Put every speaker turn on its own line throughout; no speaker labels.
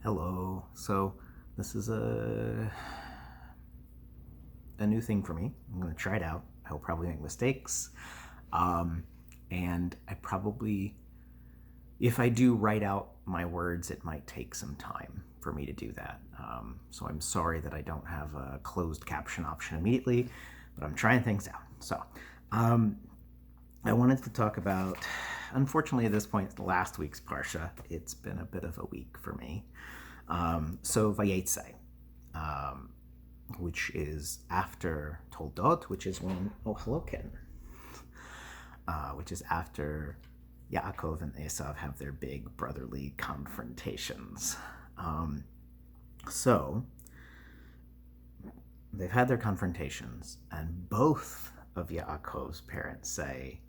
Hello. So this is a new thing for me. I'm going to try it out. I'll probably make mistakes. Um, and I probably, if I do write out my words, it might take some time for me to do that. So I'm sorry that I don't have a closed caption option immediately, but I'm trying things out. So I wanted to talk about, unfortunately at this point, last week's Parsha. It's been a bit of a week for me. So Vayetze, which is after Toldot, which is when, oh, hello, Ken, which is after Yaakov and Esav have their big brotherly confrontations. So they've had their confrontations, and both of Yaakov's parents say,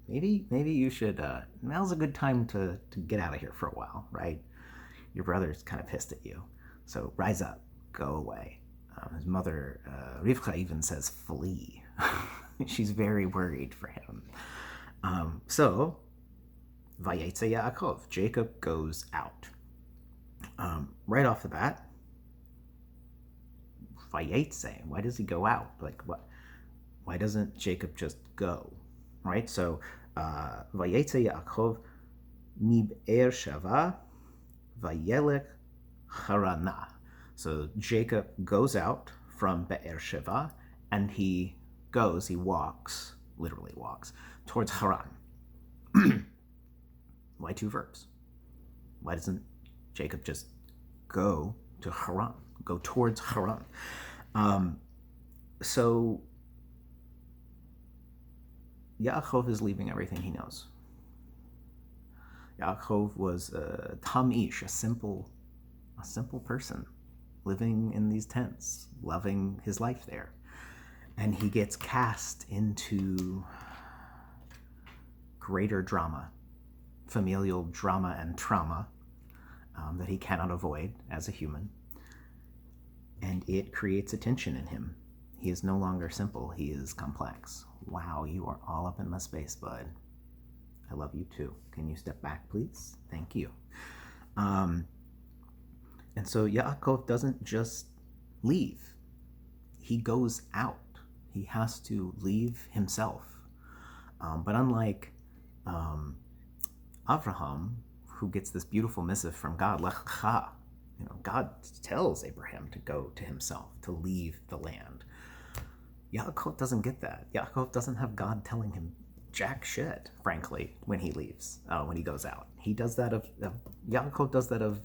maybe you should, now's a good time to get out of here for a while, right? Your brother's kind of pissed at you, so rise up, go away. His mother, Rivka, even says flee. She's very worried for him. So, Vayetze Yaakov, Jacob goes out. Right off the bat, Vayetze, why does he go out? Like, what? Why doesn't Jacob just go? Right? So, Vayetze Yaakov mib'er shava vayelech harana. So Jacob goes out from Be'er Sheva, and he walks, literally walks, towards Haran. Why two verbs? Why doesn't Jacob just go to Haran, go towards Haran? So Yaakov is leaving everything he knows. Yaakov was a tamish, a simple person, living in these tents, loving his life there. And he gets cast into greater drama, familial drama and trauma that he cannot avoid as a human. And it creates a tension in him. He is no longer simple, he is complex. Wow, you are all up in my space, bud. I love you too. Can you step back, please? Thank you. And so Yaakov doesn't just leave. He goes out. He has to leave himself. But unlike Avraham, who gets this beautiful missive from God, Lech Lecha, God tells Abraham to go to himself, to leave the land. Yaakov doesn't get that. Yaakov doesn't have God telling him jack shit, frankly, when he leaves, when he goes out. He does that Yaakov does that of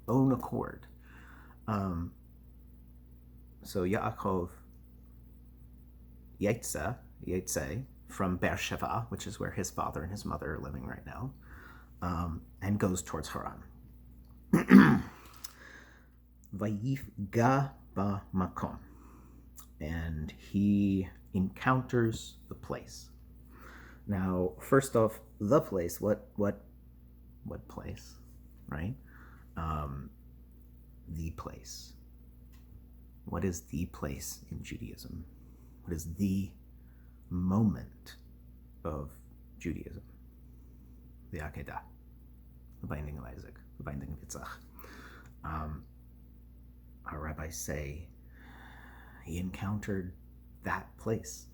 own accord. So Yaakov Yetze from Beersheba, which is where his father and his mother are living right now, and goes towards Haran. Vayifga ba'makom, and he encounters the place. Now, first off, the place. What place, right? The place. What is the place in Judaism? What is the moment of Judaism? The Akedah, the binding of Isaac, the binding of Yitzhak. Our rabbis say he encountered that place,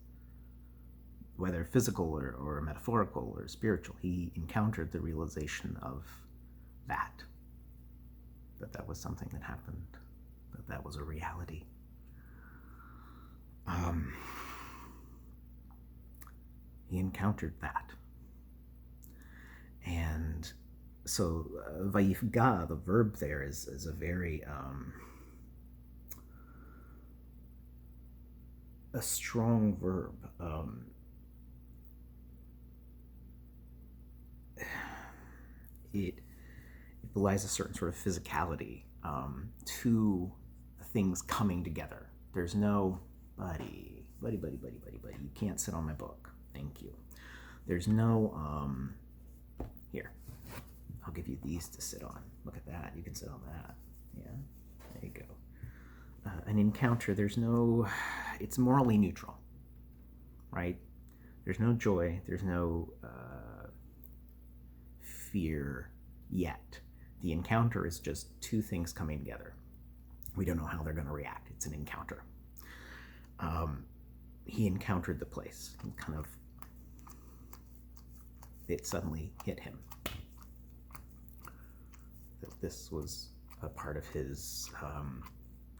whether physical or metaphorical or spiritual. He encountered the realization of that was something that happened, that was a reality. He encountered that. And so vayifga, the verb there, is a very a strong verb. It belies a certain sort of physicality to things coming together. There's no buddy, you can't sit on my book. Thank you. There's no, here, I'll give you these to sit on. Look at that. You can sit on that. Yeah, there you go. An encounter, it's morally neutral, right? There's no joy. There's no fear yet. The encounter is just two things coming together. We don't know how they're going to react. It's an encounter. He encountered the place. And kind of, it suddenly hit him that this was a part of his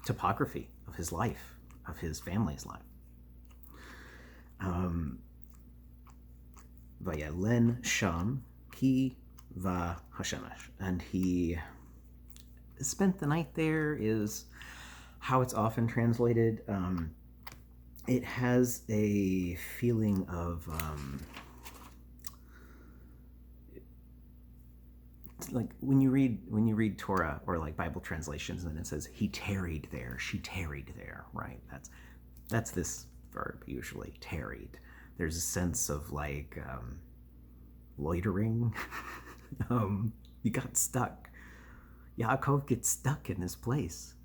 topography, of his life, of his family's life. Vayalen Sham ki va hashemesh, and he spent the night there is how it's often translated. It has a feeling of like when you read Torah or like Bible translations, and it says he tarried there, she tarried there, right? That's this verb usually, tarried. There's a sense of like loitering. You got stuck. Yaakov gets stuck in this place.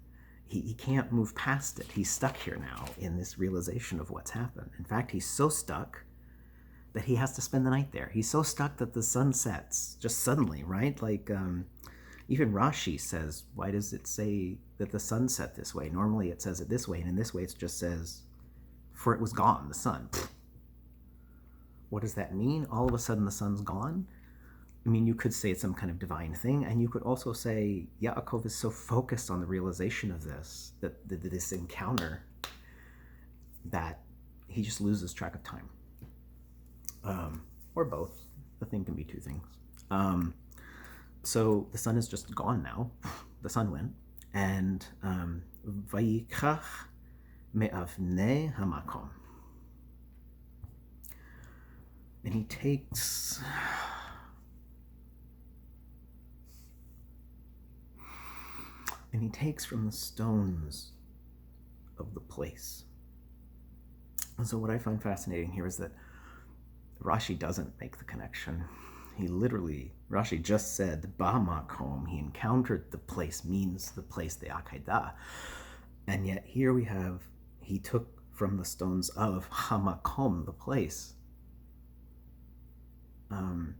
He can't move past it. He's stuck here now in this realization of what's happened. In fact, he's so stuck that he has to spend the night there. He's so stuck that the sun sets just suddenly, right? Like even Rashi says, why does it say that the sun set this way? Normally it says it this way, and in this way it just says, for it was gone, the sun. What does that mean? All of a sudden the sun's gone? I mean, you could say it's some kind of divine thing, and you could also say Yaakov is so focused on the realization of this, that this encounter, that he just loses track of time. Or both. The thing can be two things. So the sun is just gone now. The sun went. And Vayikach me'avnei hamakom. And he takes... And he takes from the stones of the place. And so what I find fascinating here is that Rashi doesn't make the connection. Rashi just said, Ba'makom, he encountered the place, means the place, the Akedah. And yet here we have, he took from the stones of Hamakom, the place. And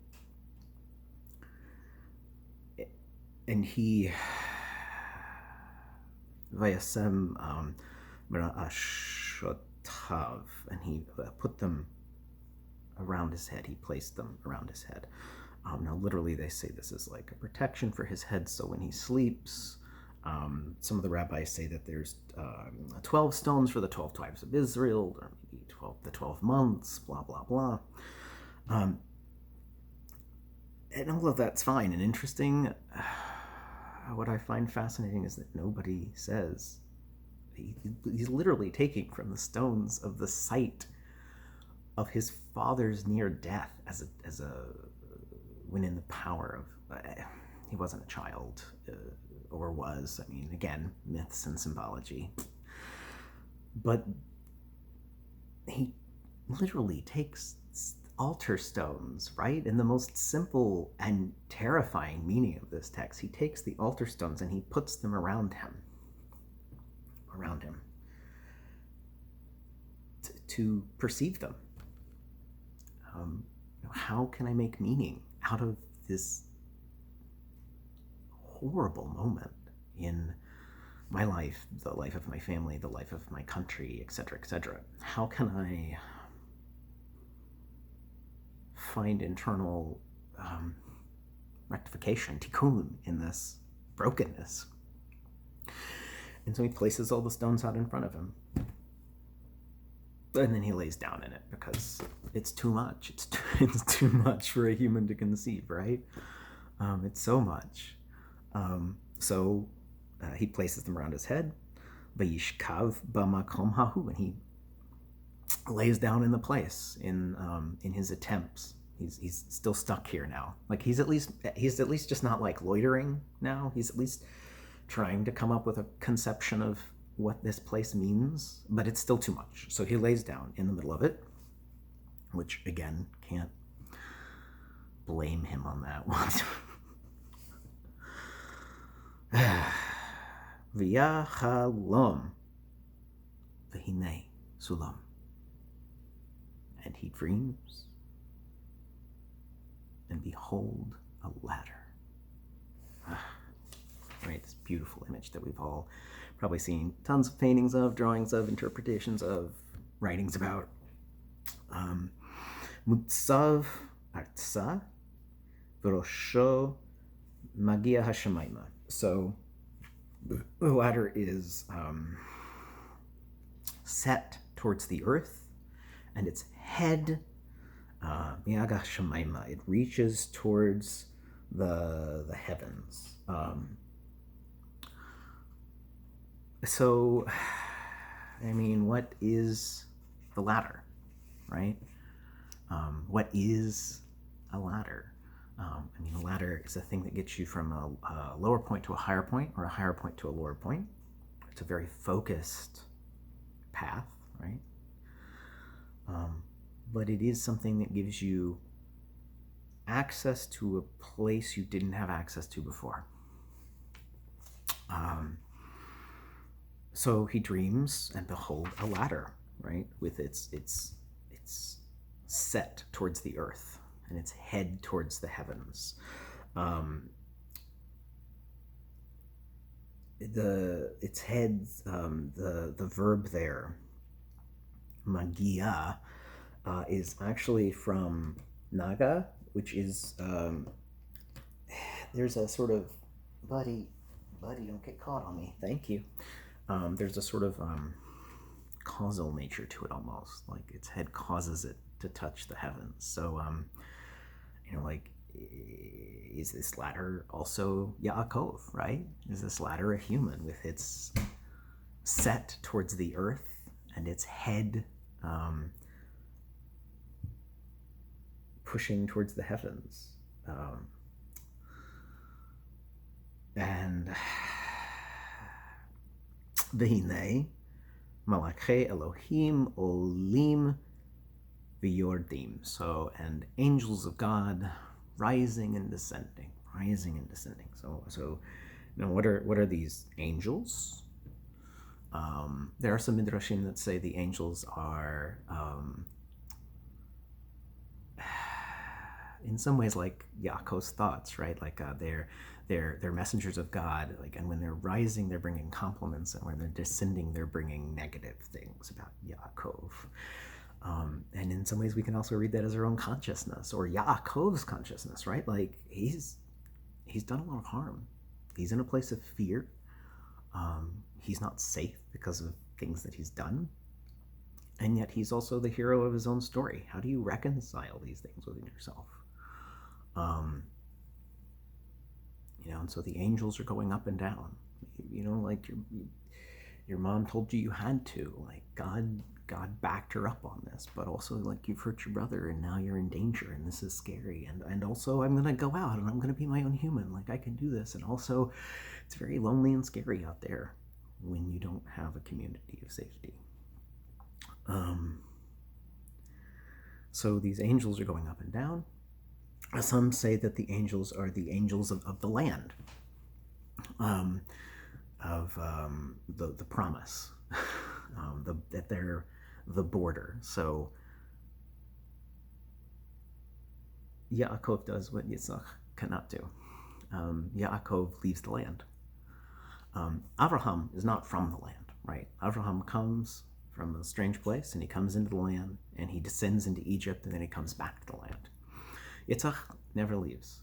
he... Vayasem Ashotav, and he put them around his head. He placed them around his head. Now, literally, they say this is like a protection for his head, so when he sleeps, some of the rabbis say that there's 12 stones for the 12 tribes of Israel, or maybe the 12 months, blah, blah, blah. And all of that's fine and interesting. What I find fascinating is that nobody says, he's literally taking from the stones of the site of his father's near death as a when in the power of, he wasn't a child, or was, I mean, again, myths and symbology. But he literally takes altar stones, right? In the most simple and terrifying meaning of this text, he takes the altar stones and he puts them around him, to perceive them. How can I make meaning out of this horrible moment in my life, the life of my family, the life of my country, etc., etc.? How can I find internal rectification, tikkun, in this brokenness? And so he places all the stones out in front of him. And then he lays down in it because it's too much. It's too much for a human to conceive, right? It's so much. So he places them around his head. Vayishkav b'makom hahu, and he lays down in the place in his attempts. He's still stuck here now. Like he's at least just not like loitering now. He's at least trying to come up with a conception of what this place means, but it's still too much. So he lays down in the middle of it, which again, can't blame him on that one. V'yachalom v'hineh Sulam, and he dreams, and behold, a ladder. beautiful image that we've all probably seen tons of paintings of, drawings of, interpretations of, writings about. Mutsav artsa v'rosho magia hashemayma. So the ladder is set towards the earth, and its head, miaga shemaima, it reaches towards the heavens. So, I mean, what is the ladder, right? What is a ladder? I mean, a ladder is a thing that gets you from a lower point to a higher point, or a higher point to a lower point. It's a very focused path, right? But it is something that gives you access to a place you didn't have access to before. So he dreams, and behold, a ladder, right, with its set towards the earth and its head towards the heavens. Its head, the verb there, magia, is actually from Naga, which is, there's a sort of, buddy, don't get caught on me, thank you. There's a sort of causal nature to it almost, like its head causes it to touch the heavens. So, like, is this ladder also Yaakov, right? Is this ladder a human with its set towards the earth and its head pushing towards the heavens? And Hineh malachei Elohim olim v'yordim. So, and angels of God rising and descending. So, what are these angels? There are some midrashim that say the angels are, in some ways, like Yaakov's thoughts, right? Like they're messengers of God. Like, and when they're rising, they're bringing compliments, and when they're descending, they're bringing negative things about Yaakov. And in some ways, we can also read that as our own consciousness, or Yaakov's consciousness, right? Like, he's done a lot of harm. He's in a place of fear. He's not safe because of things that he's done. And yet he's also the hero of his own story. How do you reconcile these things within yourself? And so the angels are going up and down. Like your mom told you had to. Like, God backed her up on this, but also, like, you've hurt your brother and now you're in danger and this is scary. And also, I'm going to go out and I'm going to be my own human. Like, I can do this. And also, it's very lonely and scary out there when you don't have a community of safety. So these angels are going up and down. Some say that the angels are the angels of the land, of the promise, that they're the border. So Yaakov does what Yitzchak cannot do. Yaakov leaves the land. Avraham is not from the land, right? Avraham comes from a strange place, and he comes into the land, and he descends into Egypt, and then he comes back to the land. Yitzchak never leaves.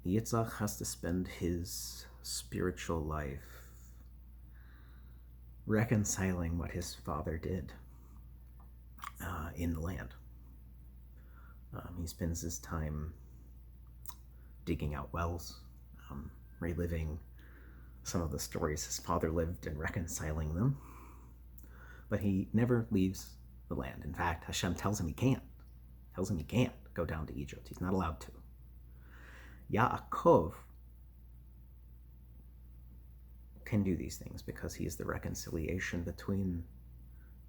Yitzchak has to spend his spiritual life reconciling what his father did in the land. He spends his time digging out wells, reliving some of the stories his father lived and reconciling them. But he never leaves the land. In fact, Hashem tells him he can't go down to Egypt. He's not allowed to. Yaakov can do these things because he is the reconciliation between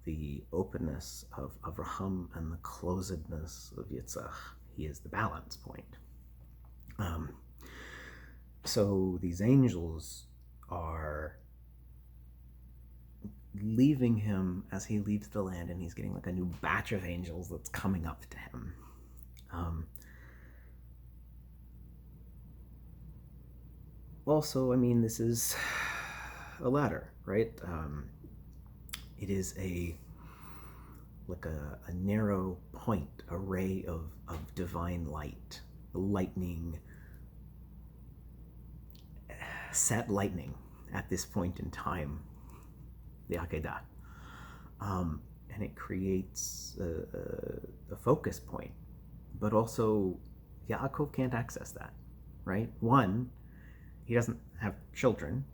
the openness of Avraham and the closedness of Yitzchak. He is the balance point. So these angels are leaving him as he leaves the land, and he's getting like a new batch of angels that's coming up to him. also, I mean, this is a ladder, right? It is like a narrow point, a ray of divine light, lightning, set lightning at this point in time, the Akedah. And it creates a focus point, but also Yaakov can't access that, right? One, he doesn't have children,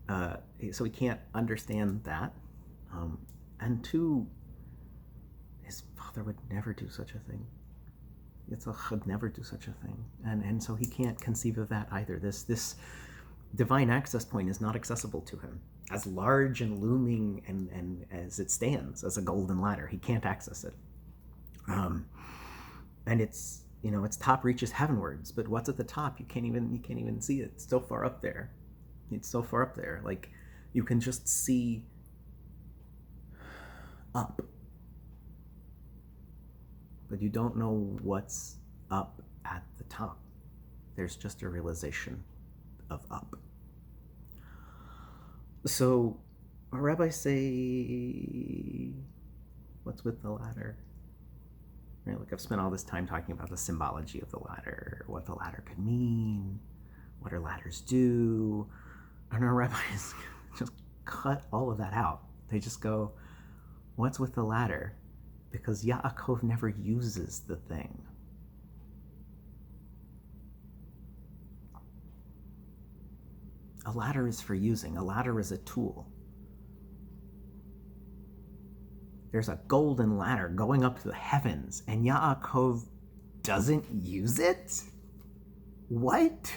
so he can't understand that. And two, his father would never do such a thing. Yitzchak would never do such a thing, and so he can't conceive of that either. This divine access point is not accessible to him. As large and looming and as it stands as a golden ladder, he can't access it. And its top reaches heavenwards, but what's at the top? You can't even see it. It's so far up there. It's so far up there. Like, you can just see up, but you don't know what's up at the top. There's just a realization of up. So our rabbis say, what's with the ladder? Right? Like, I've spent all this time talking about the symbology of the ladder, what the ladder could mean, what do ladders do, and our rabbis just cut all of that out. They just go, what's with the ladder? Because Yaakov never uses the thing. A ladder is for using. A ladder is a tool. There's a golden ladder going up to the heavens, and Yaakov doesn't use it? What?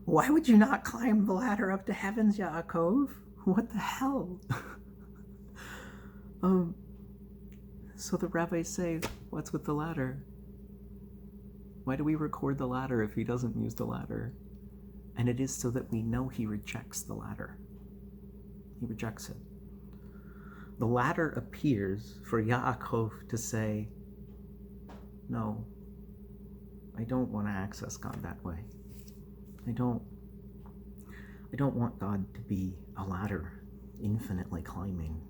Why would you not climb the ladder up to heavens, Yaakov? What the hell? So the rabbis say, what's with the ladder? Why do we record the ladder if he doesn't use the ladder? And it is so that we know he rejects the ladder. He rejects it. The ladder appears for Yaakov to say, no, I don't want to access God that way. I don't want God to be a ladder infinitely climbing.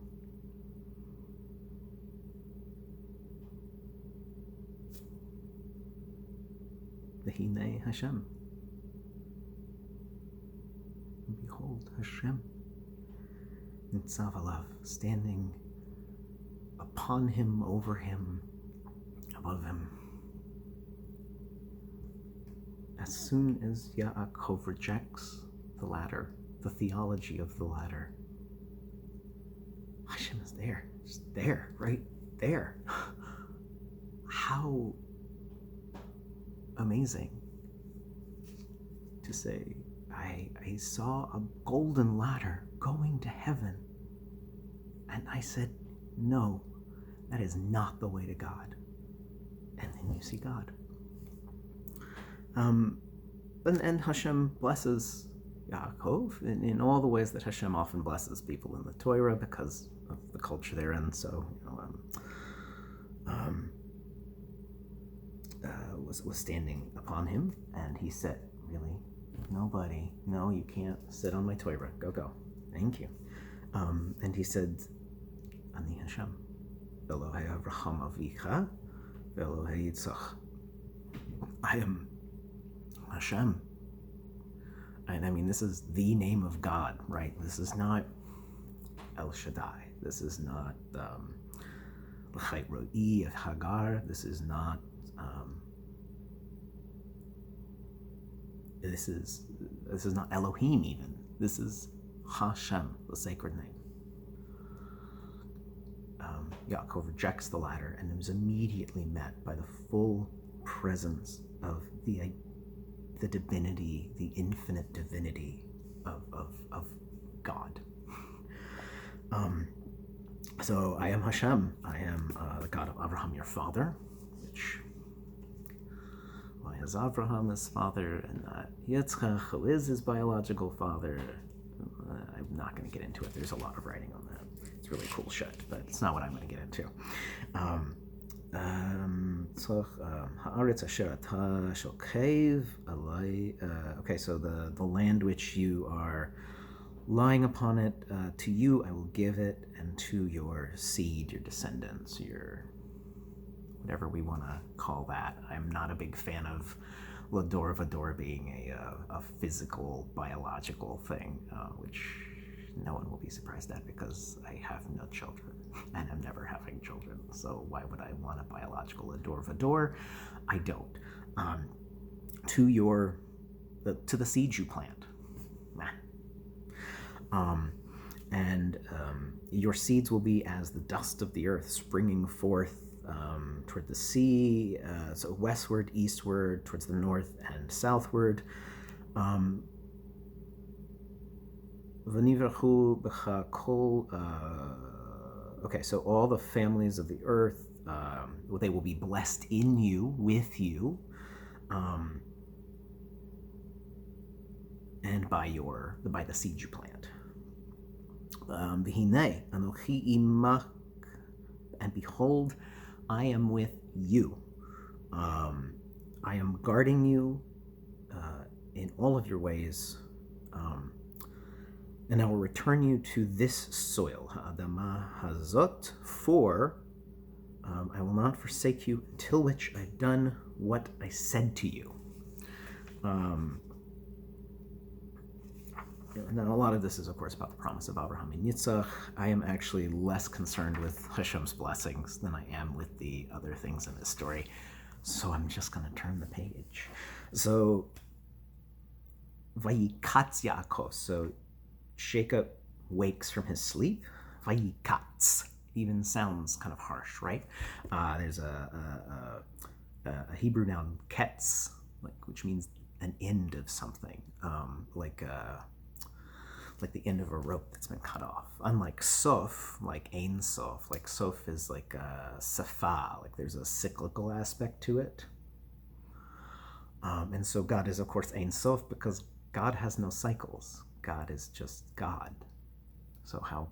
The Hineh Hashem. Behold Hashem. Nitzav alav, standing upon him, over him, above him. As soon as Yaakov rejects the ladder, the theology of the ladder, Hashem is there, just there, right there. How amazing to say, I saw a golden ladder going to heaven, and I said, no, that is not the way to God. And then you see God. And Hashem blesses Yaakov in all the ways that Hashem often blesses people in the Torah because of the culture they're in. So, was standing upon him, and he said, really? Nobody, no, you can't sit on my Torah. Go. Thank you. And he said, Ani Hashem, Elohei Avraham Avicha, Elohei Yitzchak. I am Hashem. And I mean, this is the name of God, right? This is not El Shaddai. This is not L'chait Ro'i of Hagar. This is not this is not Elohim even. This is Hashem, the sacred name. Yaakov rejects the ladder and is immediately met by the full presence of the divinity, the infinite divinity of God. So I am Hashem. I am the God of Abraham, your father, which, why is Abraham his father and not Yitzchak, who is his biological father? I'm not going to get into it. There's a lot of writing on that. It's really cool shit, but it's not what I'm going to get into. Haaretz asher ata shokev alai. Okay, so the land which you are lying upon it, to you I will give it, and to your seed, your descendants, your whatever we want to call that. I'm not a big fan of Lador Vador being a physical, biological thing, which no one will be surprised at because I have no children and I'm never having children. So why would I want a biological Lador Vador? I don't. To the seeds you plant. And your seeds will be as the dust of the earth springing forth toward the sea, so westward, eastward, towards the north and southward. Okay, so all the families of the earth, they will be blessed in you, with you, and by the seed you plant. Hineh, Anochi imach, and behold, I am with you. I am guarding you in all of your ways, and I will return you to this soil, Ha'adama Hazot, for I will not forsake you until which I've done what I said to you. Now, a lot of this is, of course, about the promise of Abraham and Yitzhak. I am actually less concerned with Hashem's blessings than I am with the other things in this story. So I'm just going to turn the page. So, Vayikatz Yaakov. So, Jacob wakes from his sleep. Vayikatz. Even sounds kind of harsh, right? There's a Hebrew noun, ketz, which means an end of something, like the end of a rope that's been cut off. Unlike sof, like ein sof, like sof is like a safa, like there's a cyclical aspect to it. And so God is, of course, ein sof because God has no cycles. God is just God. So how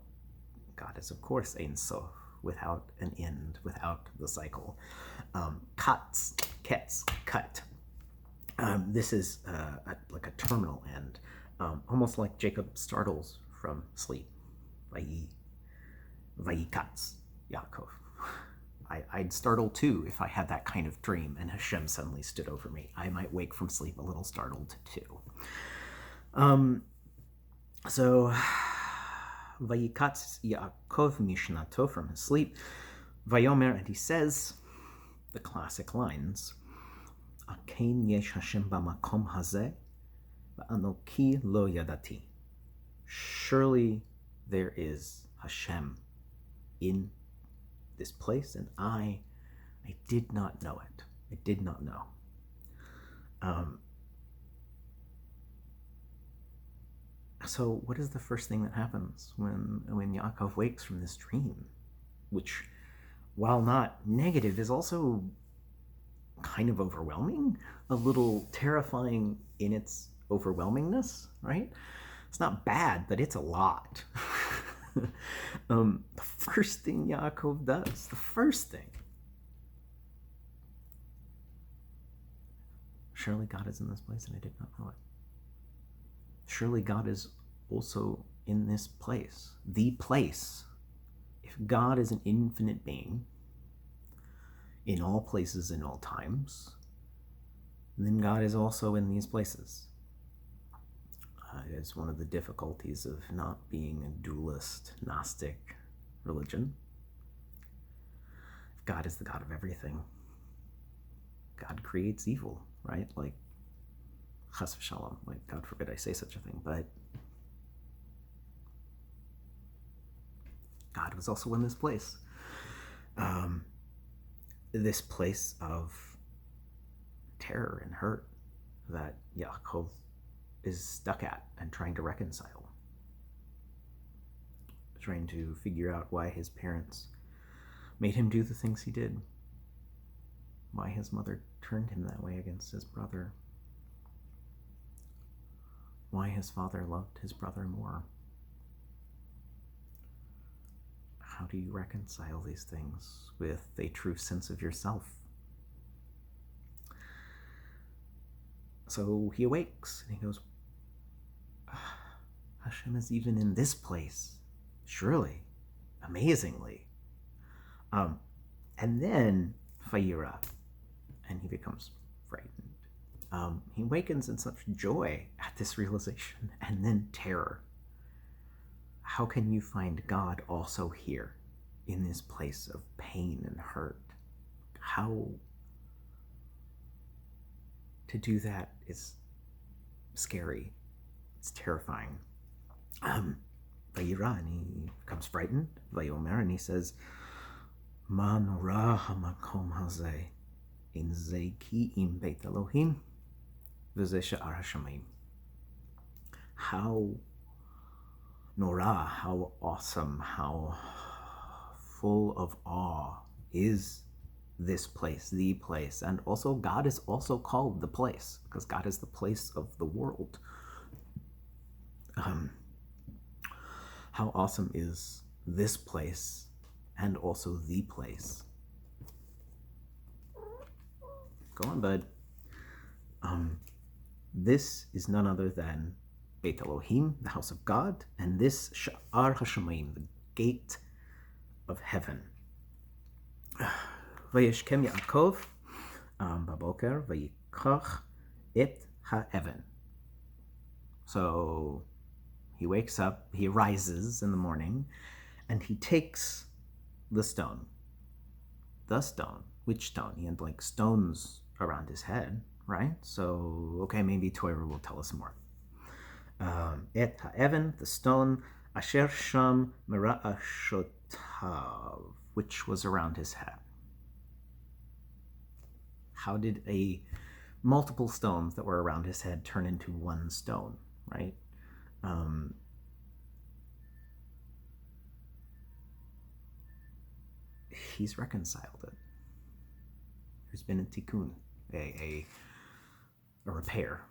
God is, of course, ein sof, without an end, without the cycle. Katz, ketz, cut. This is like a terminal end. Almost like Jacob startles from sleep. Vayikatz Yaakov. I'd startle too if I had that kind of dream and Hashem suddenly stood over me. I might wake from sleep a little startled too. So Vayikatz Yaakov Mishnato, from his sleep. Vayomer, and he says the classic lines. Akein yesh Hashem b'makom hazeh. Anoki lo yadati. Surely there is Hashem in this place, and I did not know it. I did not know. So what is the first thing that happens when Yaakov wakes from this dream, which, while not negative, is also kind of overwhelming, a little terrifying in its overwhelmingness, right? It's not bad, but it's a lot. The first thing Yaakov does, surely God is in this place and I did not know it. Surely God is also in this place, the place. If God is an infinite being in all places, in all times, then God is also in these places. It is one of the difficulties of not being a dualist, Gnostic religion. If God is the God of everything, God creates evil, right? Like, chas v'shalom, like, God forbid I say such a thing, but God was also in this place. This place of terror and hurt that Yaakov is stuck at and trying to reconcile. Trying to figure out why his parents made him do the things he did. Why his mother turned him that way against his brother. Why his father loved his brother more. How do you reconcile these things with a true sense of yourself? So he awakes and he goes, Hashem is even in this place, surely, amazingly. And then Fayira, and he becomes frightened. He awakens in such joy at this realization, and then terror. How can you find God also here, in this place of pain and hurt? How to do that is scary. It's terrifying. Vayira, and he becomes frightened. Vayomer, and he says, Ma nora hamakom hazeh, in ze ki im beit Elohim, v'zeh she'ar hashamayim. How nora, how awesome, how full of awe is this place, the place. And also God is also called the place, because God is the place of the world. How awesome is this place and also the place. Go on, bud. This is none other than Beit Elohim, the house of God, and this Sha'ar Hashamayim, the gate of heaven. Vayeshkem Yaakov baboker vayikach et ha'even. So he wakes up, he rises in the morning, and he takes the stone. The stone. Which stone? He had like stones around his head, right? So, okay, maybe Torah will tell us more. Et ha'even, the stone, asher sham mera'ashotav, which was around his head. How did multiple stones that were around his head turn into one stone, right? He's reconciled it. There's been a tikkun, a repair.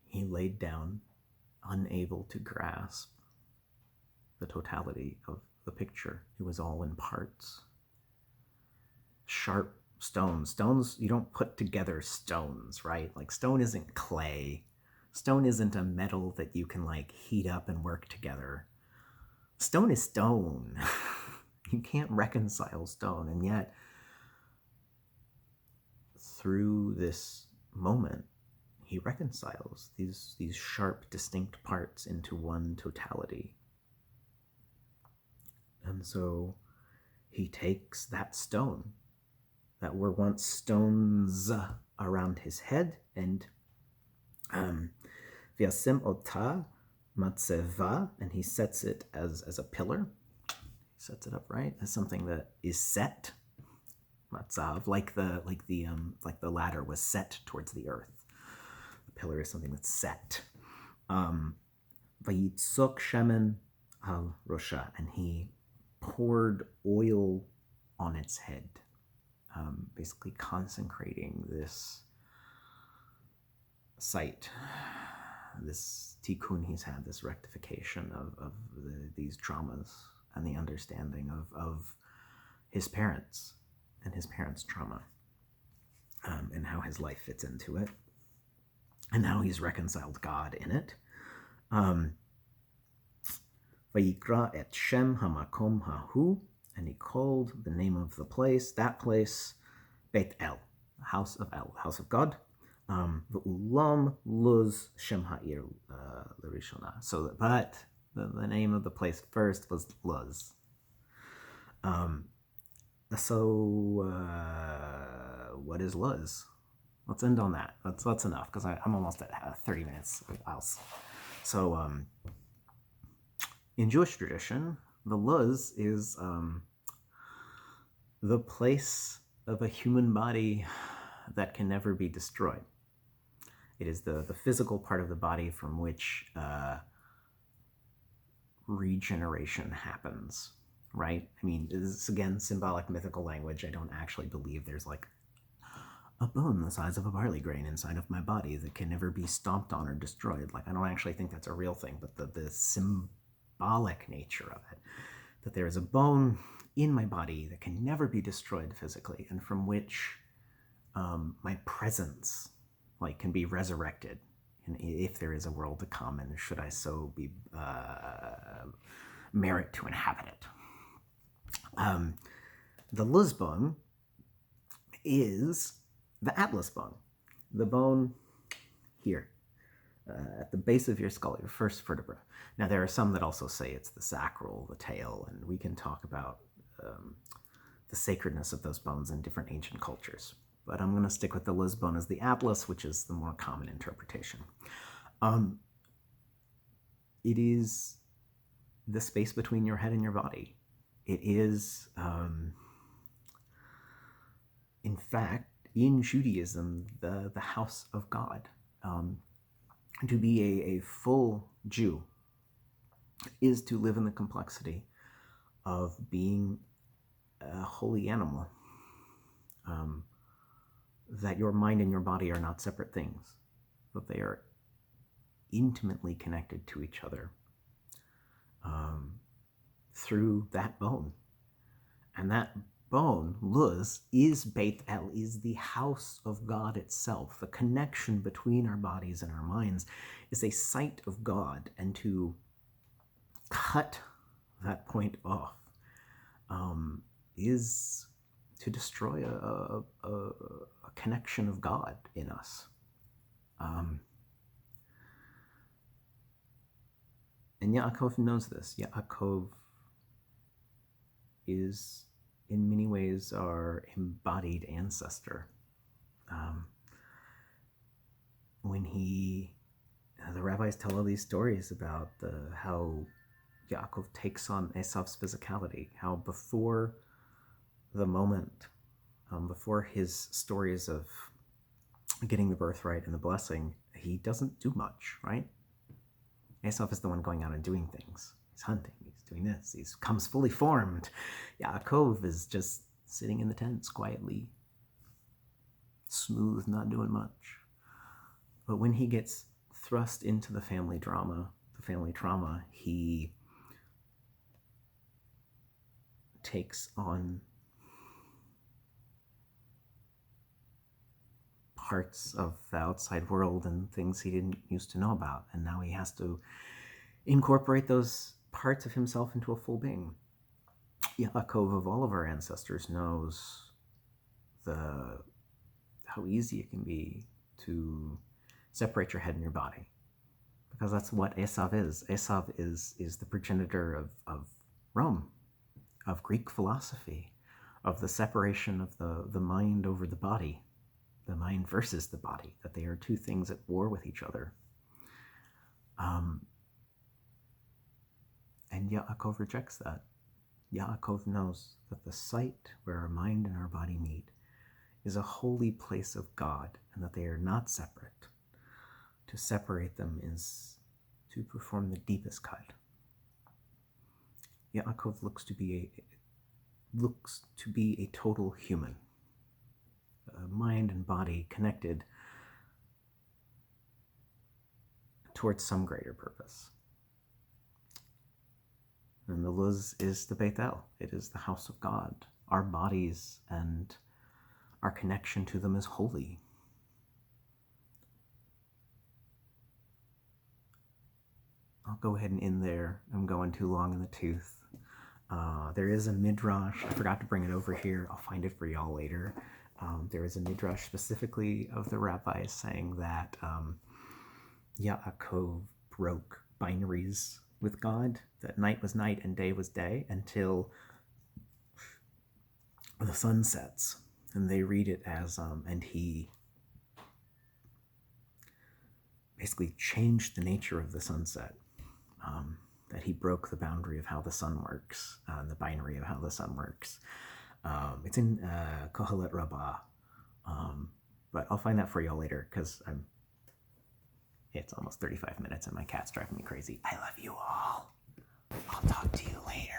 He laid down, unable to grasp the totality of the picture. It was all in parts. Sharp stones. Stones, you don't put together stones, right? Like stone isn't clay. Stone isn't a metal that you can like heat up and work together. Stone is stone. You can't reconcile stone. And yet, through this moment, he reconciles these sharp, distinct parts into one totality. And so he takes that stone that were once stones around his head, and v'yasim ota matzeva, and he sets it as a pillar. He sets it up right as something that is set. Matzav, like the ladder was set towards the earth. The pillar is something that's set. Vayitzok shemen al rosha, and he poured oil on its head, basically consecrating this site, this tikkun he's had, this rectification of these traumas and the understanding of his parents and his parents' trauma, and how his life fits into it, and how he's reconciled God in it. Vayikra et Shem hamakom hahu, and he called the name of the place, that place, Beit El, house of El, house of God. V'ulam luz Shem ha'ir l'rishona. So, but the name of the place first was Luz. What is Luz? Let's end on that. That's enough, because I'm almost at 30 minutes else. So, in Jewish tradition, the Luz is the place of a human body that can never be destroyed. It is the physical part of the body from which regeneration happens, right? I mean, this is, again, symbolic mythical language. I don't actually believe there's like a bone the size of a barley grain inside of my body that can never be stomped on or destroyed. Like, I don't actually think that's a real thing, but the symbolic nature of it, that there is a bone in my body that can never be destroyed physically, and from which my presence can be resurrected, and if there is a world to come, and should I so be merit to inhabit it. The Luz bone is the atlas bone, the bone here at the base of your skull, your first vertebra. Now, there are some that also say it's the sacral, the tail, and we can talk about the sacredness of those bones in different ancient cultures. But I'm going to stick with the Luz bone as the atlas, which is the more common interpretation. It is the space between your head and your body. It is, in fact, in Judaism, the house of God. To be a full Jew is to live in the complexity of being a holy animal. That your mind and your body are not separate things, but they are intimately connected to each other through that bone. And that bone, Luz, is Beit El, is the house of God itself. The connection between our bodies and our minds is a sight of God, and to cut that point off is to destroy a connection of God in us. And Yaakov knows this. Yaakov is, in many ways, our embodied ancestor. When the rabbis tell all these stories about how Yaakov takes on Esav's physicality, how before the moment, before his stories of getting the birthright and the blessing, he doesn't do much, right? Esav is the one going out and doing things. He's hunting, he's doing this, he comes fully formed. Yaakov is just sitting in the tents quietly, smooth, not doing much. But when he gets thrust into the family trauma, he takes on parts of the outside world and things he didn't used to know about, and now he has to incorporate those parts of himself into a full being. Yaakov, of all of our ancestors, knows how easy it can be to separate your head and your body, because that's what Esav is. Esav is the progenitor of Rome, of Greek philosophy, of the separation of the mind over the body, the mind versus the body, that they are two things at war with each other. And Yaakov rejects that. Yaakov knows that the site where our mind and our body meet is a holy place of God, and that they are not separate. To separate them is to perform the deepest cut. Yaakov looks to be a total human, mind and body connected towards some greater purpose. And the Luz is the Beit El. It is the house of God. Our bodies and our connection to them is holy. I'll go ahead and end there. I'm going too long in the tooth. There is a midrash. I forgot to bring it over here. I'll find it for y'all later. There is a midrash specifically of the rabbis saying that Yaakov broke binaries with God, that night was night and day was day, until the sun sets. And they read it as, and he basically changed the nature of the sunset. That he broke the boundary of how the sun works, the binary of how the sun works. It's in Kohelet Rabbah, but I'll find that for y'all later, because it's almost 35 minutes and my cat's driving me crazy. I love you all. I'll talk to you later.